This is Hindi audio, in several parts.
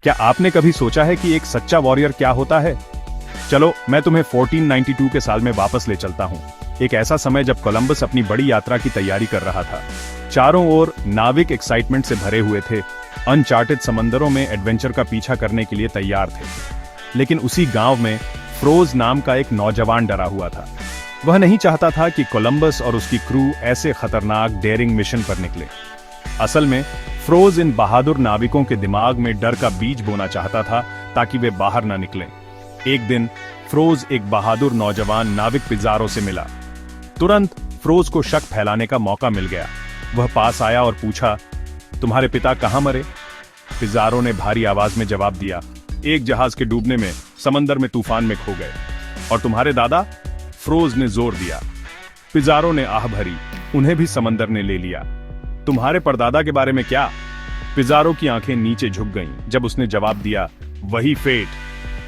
क्या आपने कभी सोचा है कि एक सच्चा वॉरियर क्या होता है? चलो मैं तुम्हें 1492 के साल में वापस ले चलता हूँ। एक ऐसा समय जब कोलंबस अपनी बड़ी यात्रा की तैयारी कर रहा था। चारों ओर नाविक एक्साइटमेंट से भरे हुए थे, अनचार्टेड समंदरों में एडवेंचर का पीछा करने के लिए तैयार थे। लेकिन उसी गांव में फ्रोज नाम का एक नौजवान डरा हुआ था। वह नहीं चाहता था कि कोलंबस और उसकी क्रू ऐसे खतरनाक डेयरिंग मिशन पर निकले। असल में फ्रोज इन बहादुर नाविकों के दिमाग में डर का बीज बोना चाहता था ताकि वे बाहर न निकलें। एक दिन फ्रोज एक बहादुर नौजवान नाविक पिज़ारो से मिला। तुरंत फ्रोज को शक फैलाने का मौका मिल गया। वह पास आया और पूछा, तुम्हारे पिता कहां मरे? पिज़ारो ने भारी आवाज में जवाब दिया, एक जहाज के डूबने में, समंदर में तूफान में खो गए। और तुम्हारे दादा? फ्रोज ने जोर दिया। पिज़ारो ने आह भरी, उन्हें भी समंदर ने ले लिया। तुम्हारे परदादा के बारे में क्या? पिज़ारो की आंखें नीचे झुक गईं जब उसने जवाब दिया, वही फेट,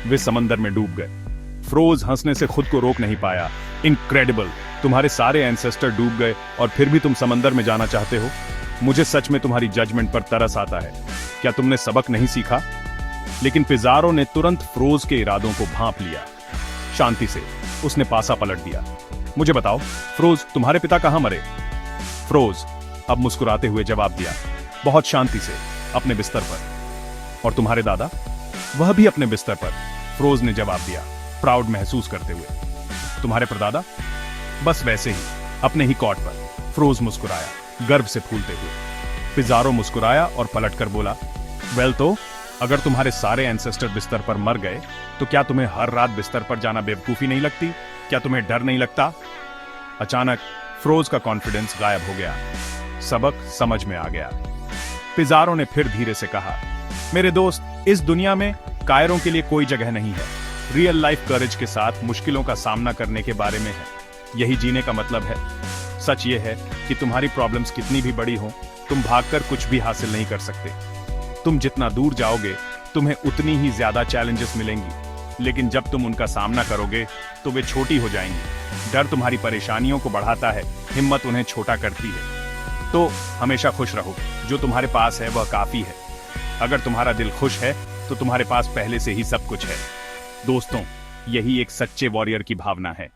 वे समंदर में डूब गए। फ्रोज हंसने से खुद को रोक नहीं पाया। इनक्रेडिबल, तुम्हारे सारे एंसेस्टर डूब गए और फिर भी तुम समंदर में जाना चाहते हो? मुझे सच में तुम्हारी जजमेंट पर तरस आता है। क्या तुमने सबक नहीं सीखा? लेकिन पिज़ारो ने तुरंत फ्रोज के इरादों को भांप लिया। शांति से उसने पासा पलट दिया। मुझे बताओ फ्रोज, तुम्हारे पिता कहां मरे? फ्रोज अब मुस्कुराते हुए जवाब दिया, बहुत शांति से, अपने बिस्तर पर। और तुम्हारे दादा? वह भी अपने बिस्तर पर, फ्रोज ने जवाब दिया, प्राउड महसूस करते हुए। तुम्हारे परदादा? बस वैसे ही, अपने ही कॉट पर, फ्रोज मुस्कुराया, गर्व से फूलते हुए। पिज़ारो मुस्कुराया और पलटकर बोला, वेल तो अगर तुम्हारे सारे एंसेस्टर बिस्तर पर मर गए तो क्या तुम्हें हर रात बिस्तर पर जाना बेवकूफी नहीं लगती? क्या तुम्हें डर नहीं लगता? अचानक फ्रोज का कॉन्फिडेंस गायब हो गया। सबक समझ में आ गया। पिज़ारो ने फिर धीरे से कहा, मेरे दोस्त, इस दुनिया में कायरों के लिए कोई जगह नहीं है। रियल लाइफ करेज के साथ मुश्किलों का सामना करने के बारे में है। यही जीने का मतलब है। सच ये है कि तुम्हारी प्रॉब्लम्स कितनी भी बड़ी हो, तुम भागकर कुछ भी हासिल नहीं कर सकते। तुम जितना दूर जाओगे, तुम्हें उतनी ही ज्यादा चैलेंजेस मिलेंगी, लेकिन जब तुम उनका सामना करोगे तो वे छोटी हो जाएंगी। डर तुम्हारी परेशानियों को बढ़ाता है, हिम्मत उन्हें छोटा करती है। तो हमेशा खुश रहो, जो तुम्हारे पास है वह काफी है। अगर तुम्हारा दिल खुश है तो तुम्हारे पास पहले से ही सब कुछ है। दोस्तों, यही एक सच्चे वॉरियर की भावना है।